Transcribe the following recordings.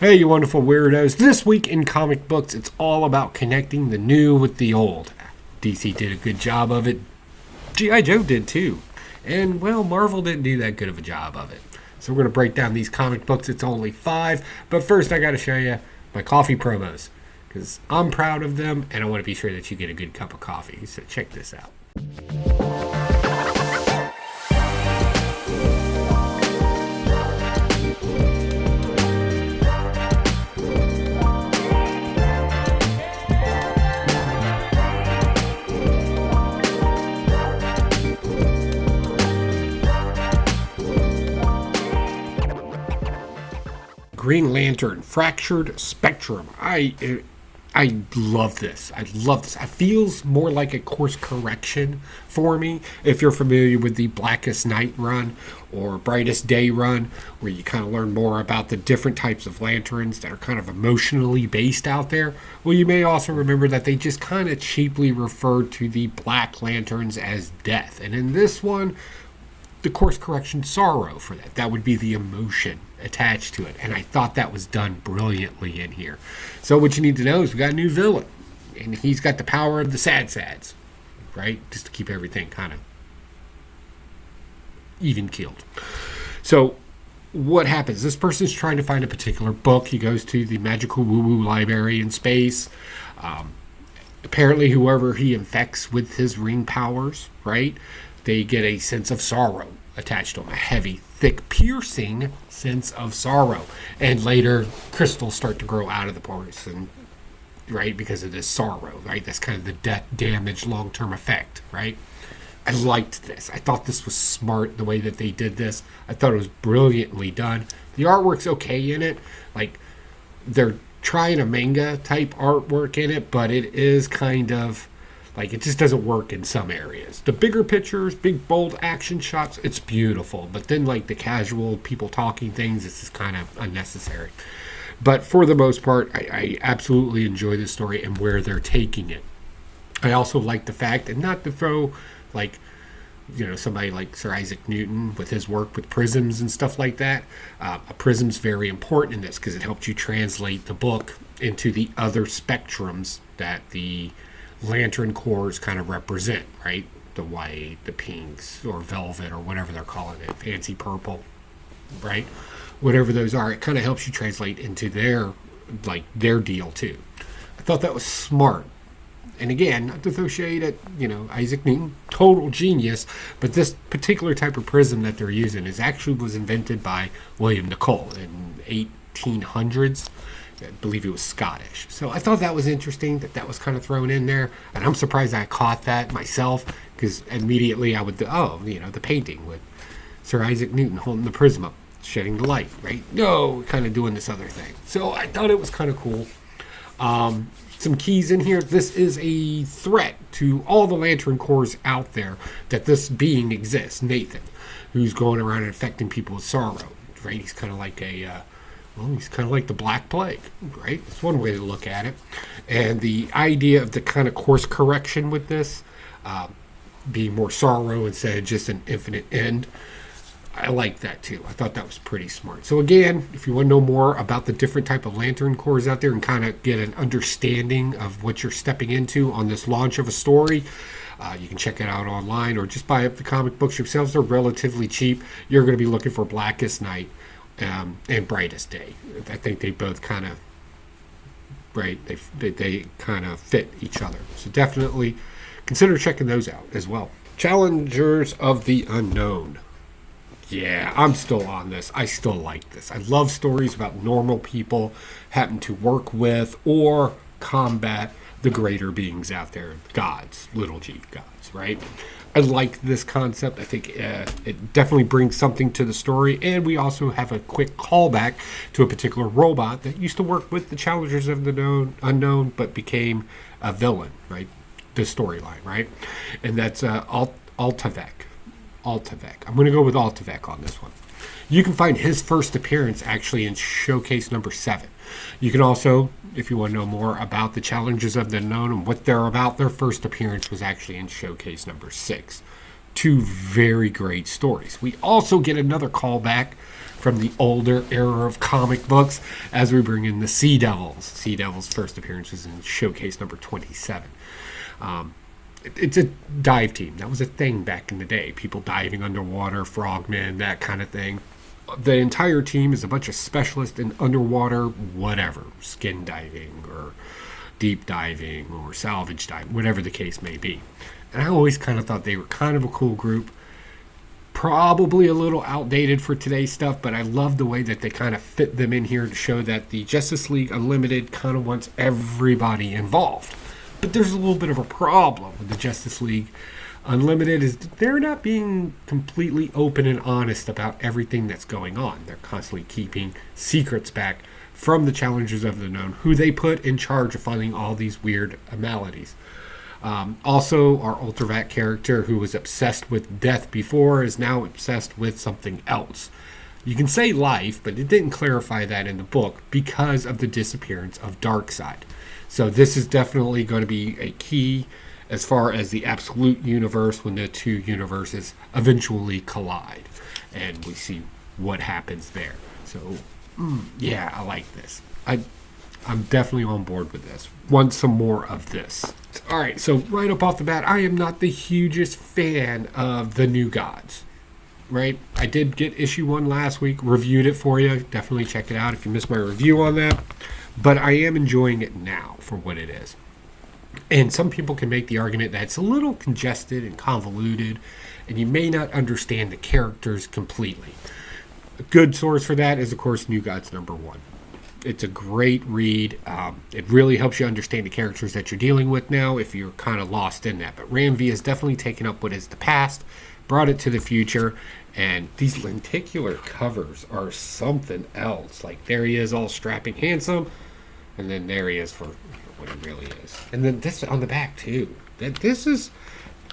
Hey, you wonderful weirdos. This week in comic books, it's all about connecting the new with the old. DC did a good job of it. G.I. Joe did too. And, well, Marvel didn't do that good of a job of it. So we're going to break down these comic books. It's only 5. But first, I got to show you my coffee promos. Because I'm proud of them, and I want to be sure that you get a good cup of coffee. So check this out. Green Lantern, Fractured Spectrum. I love this. I love this. It feels more like a course correction for me. If you're familiar with the Blackest Night run or Brightest Day run, where you kind of learn more about the different types of lanterns that are kind of emotionally based out there. Well, you may also remember that they just kind of cheaply referred to the Black Lanterns as death. And in this one, the course correction sorrow for that. That would be the emotion attached to it. And I thought that was done brilliantly in here. So what you need to know is we got a new villain. And he's got the power of the sad sads. Right? Just to keep everything kind of even keeled. So what happens? This person's trying to find a particular book. He goes to the magical woo-woo library in space. Apparently whoever he infects with his ring powers, right? They get a sense of sorrow attached to them, a heavy, thick, piercing sense of sorrow. And later, crystals start to grow out of the person, right, because of this sorrow, right? That's kind of the death damage long-term effect, right? I liked this. I thought this was smart, the way that they did this. I thought it was brilliantly done. The artwork's okay in it. Like, they're trying a manga-type artwork in it, but it is kind of... like, it just doesn't work in some areas. The bigger pictures, big, bold action shots, it's beautiful. But then, like, the casual people talking things, it's just kind of unnecessary. But for the most part, I absolutely enjoy this story and where they're taking it. I also like the fact, and not to throw, like, you know, somebody like Sir Isaac Newton with his work with prisms and stuff like that. A prism's very important in this because it helps you translate the book into the other spectrums that the Lantern cores kind of represent, right? The white, the pinks, or velvet, or whatever they're calling it, fancy purple, right? Whatever those are, it kind of helps you translate into their deal too. I thought that was smart. And again, not to throw shade at, you know, Isaac Newton, total genius, but this particular type of prism that they're using was invented by William Nicol in 1800s. I believe it was Scottish. So I thought that was interesting that was kind of thrown in there. And I'm surprised I caught that myself, because immediately I would, the painting with Sir Isaac Newton holding the prism up, shedding the light, right? No, kind of doing this other thing. So I thought it was kind of cool. Some keys in here. This is a threat to all the Lantern cores out there that this being exists, Nathan, who's going around and affecting people with sorrow, right? He's kind of like he's kind of like the Black Plague, right? That's one way to look at it. And the idea of the kind of course correction with this, being more sorrow instead of just an infinite end, I like that too. I thought that was pretty smart. So again, if you want to know more about the different type of Lantern cores out there and kind of get an understanding of what you're stepping into on this launch of a story, you can check it out online or just buy up the comic books yourselves. They're relatively cheap. You're going to be looking for Blackest Night and Brightest Day. I think they both kind of, right, they kind of fit each other. So definitely consider checking those out as well. Challengers of the Unknown. Yeah, I'm still on this. I still like this. I love stories about normal people having to work with or combat the greater beings out there, gods, little g gods, right? I like this concept. I think it definitely brings something to the story. And we also have a quick callback to a particular robot that used to work with the Challengers of the Unknown, but became a villain, right? The storyline, right? And that's Altavec. I'm going to go with Altavec on this one. You can find his first appearance actually in Showcase number 7. You can also, if you want to know more about the Challengers of the Unknown and what they're about, their first appearance was actually in Showcase number 6. Two very great stories. We also get another callback from the older era of comic books as we bring in the Sea Devils. Sea Devils' first appearance was in Showcase number 27. It's a dive team. That was a thing back in the day. People diving underwater, frogmen, that kind of thing. The entire team is a bunch of specialists in underwater whatever, skin diving or deep diving or salvage diving, whatever the case may be. And I always kind of thought they were kind of a cool group. Probably a little outdated for today's stuff, but I love the way that they kind of fit them in here to show that the Justice League Unlimited kind of wants everybody involved. But there's a little bit of a problem with the Justice League Unlimited is they're not being completely open and honest about everything that's going on. They're constantly keeping secrets back from the challengers of the known, who they put in charge of finding all these weird maladies. Also, our Ultravac character, who was obsessed with death before, is now obsessed with something else. You can say life, but it didn't clarify that in the book because of the disappearance of Darkseid. So this is definitely going to be a key as far as the absolute universe when the two universes eventually collide. And we see what happens there. So, yeah, I like this. I'm definitely on board with this. Want some more of this. All right, so right up off the bat, I am not the hugest fan of the New Gods, right? I did get issue 1 last week, reviewed it for you. Definitely check it out if you missed my review on that. But I am enjoying it now for what it is. And some people can make the argument that it's a little congested and convoluted, and you may not understand the characters completely. A good source for that is, of course, New Gods #1. It's a great read. It really helps you understand the characters that you're dealing with now if you're kind of lost in that. But Ram V has definitely taken up what is the past, brought it to the future, and these lenticular covers are something else. Like, there he is all strapping handsome, and then there he is for what he really is. And then this on the back, too. This is,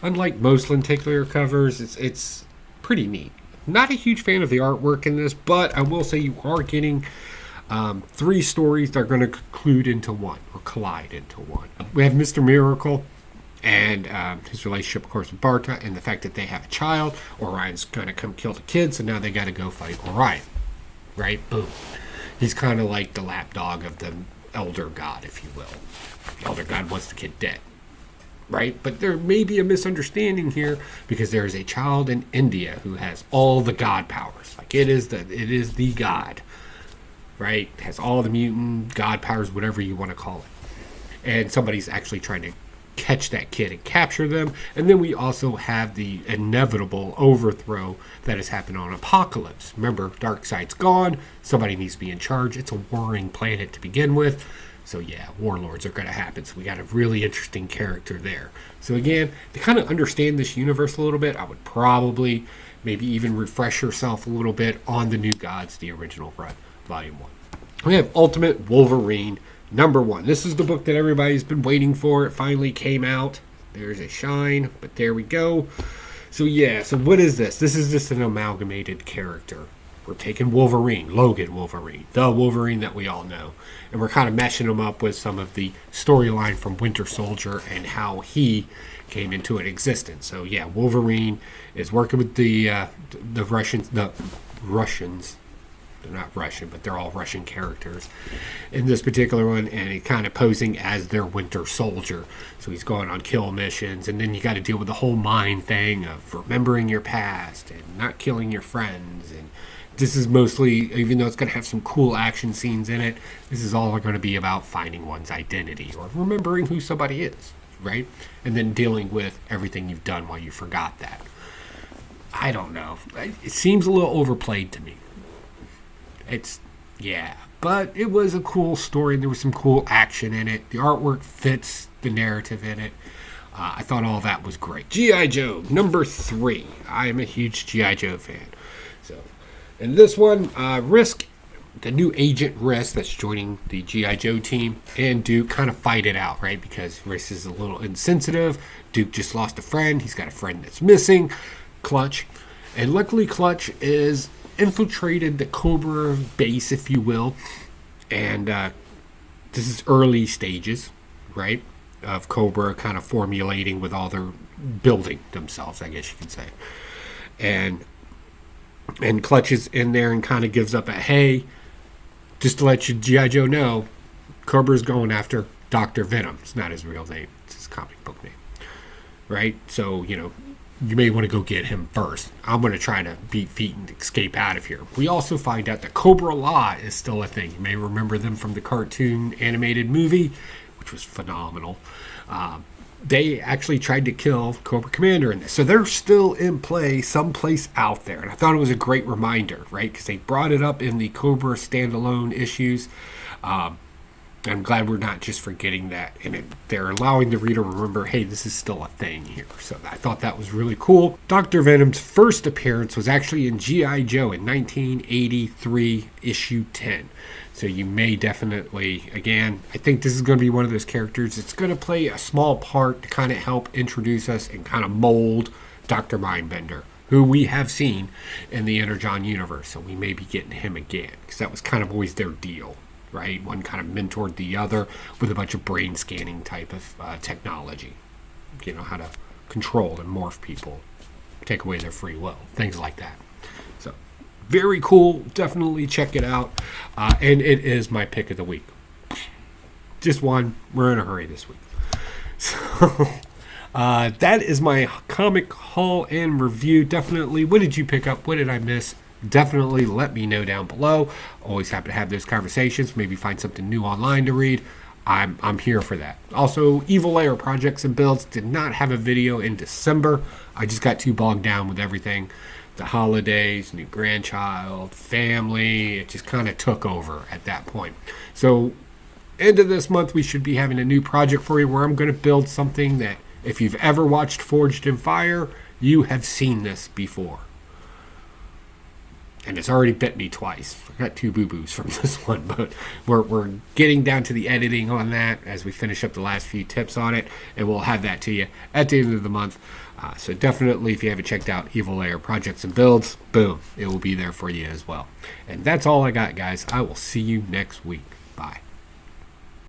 unlike most lenticular covers, it's pretty neat. Not a huge fan of the artwork in this, but I will say you are getting 3 stories that are going to conclude into one, or collide into one. We have Mr. Miracle and his relationship, of course, with Barta, and the fact that they have a child. Orion's going to come kill the kid, so now they got to go fight Orion. Right? Boom. He's kind of like the lapdog of the Elder God, if you will. The Elder God wants the kid dead. Right? But there may be a misunderstanding here because there is a child in India who has all the God powers. Like, it is the God. Right? Has all the mutant God powers, whatever you want to call it. And somebody's actually trying to catch that kid and capture them. And then we also have the inevitable overthrow that has happened on Apokolips. Remember, Darkseid's gone. Somebody needs to be in charge. It's a warring planet to begin with. So yeah, warlords are going to happen. So we got a really interesting character there. So again, to kind of understand this universe a little bit, I would probably maybe even refresh yourself a little bit on the New Gods, the original run. Volume 1. We have Ultimate Wolverine #1. This is the book that everybody's been waiting for. It finally came out. There's a shine, but there we go. So yeah, so what is this? This is just an amalgamated character. We're taking Wolverine, Logan Wolverine, the Wolverine that we all know, and we're kind of meshing him up with some of the storyline from Winter Soldier and how he came into existence. So yeah, Wolverine is working with the Russians. They're not Russian, but they're all Russian characters in this particular one, and he's kind of posing as their Winter Soldier. So he's going on kill missions, and then you got to deal with the whole mind thing of remembering your past and not killing your friends. And this is mostly, even though it's going to have some cool action scenes in it, this is all going to be about finding one's identity or remembering who somebody is, right? And then dealing with everything you've done while you forgot that. I don't know. It seems a little overplayed to me. But it was a cool story, and there was some cool action in it. The artwork fits the narrative in it. I thought all that was great. G.I. Joe, #3. I am a huge G.I. Joe fan. So, in this one, Risk, the new agent Risk that's joining the G.I. Joe team, and Duke kind of fight it out, right? Because Risk is a little insensitive. Duke just lost a friend. He's got a friend that's missing, Clutch. And luckily, Clutch is infiltrated the Cobra base, if you will, and this is early stages, right? of Cobra kind of formulating with all their building themselves, I guess you could say. And Clutch is in there and kind of gives up a, hey, just to let you G.I. Joe know, Cobra's going after Dr. Venom. It's not his real name. It's his comic book name. Right? So, you may want to go get him first. I'm going to try to beat feet and escape out of here. We also find out that Cobra-La is still a thing. You may remember them from the cartoon animated movie, which was phenomenal. They actually tried to kill Cobra Commander in this. So they're still in play someplace out there. And I thought it was a great reminder, right? Because they brought it up in the Cobra standalone issues. I'm glad we're not just forgetting that. And they're allowing the reader to remember, hey, this is still a thing here. So I thought that was really cool. Dr. Venom's first appearance was actually in G.I. Joe in 1983, issue 10. So you may definitely, again, I think this is going to be one of those characters. It's going to play a small part to kind of help introduce us and kind of mold Dr. Mindbender, who we have seen in the Energon universe. So we may be getting him again, because that was kind of always their deal, right? One kind of mentored the other with a bunch of brain scanning type of technology. How to control and morph people, take away their free will, things like that. So very cool. Definitely check it out. And it is my pick of the week. Just one. We're in a hurry this week. So that is my comic haul and review. Definitely. What did you pick up? What did I miss? Definitely let me know down below. Always happy to have those conversations. Maybe find something new online to read. I'm here for that. Also, Evil Lair Projects and Builds did not have a video in December. I just got too bogged down with everything. The holidays, new grandchild, family. It just kind of took over at that point. So, end of this month, we should be having a new project for you where I'm going to build something that, if you've ever watched Forged in Fire, you have seen this before. And it's already bit me twice. I got 2 boo-boos from this one, but we're getting down to the editing on that as we finish up the last few tips on it, and we'll have that to you at the end of the month. So definitely, if you haven't checked out Evil Lair Projects and Builds, boom, it will be there for you as well. And that's all I got, guys. I will see you next week. Bye.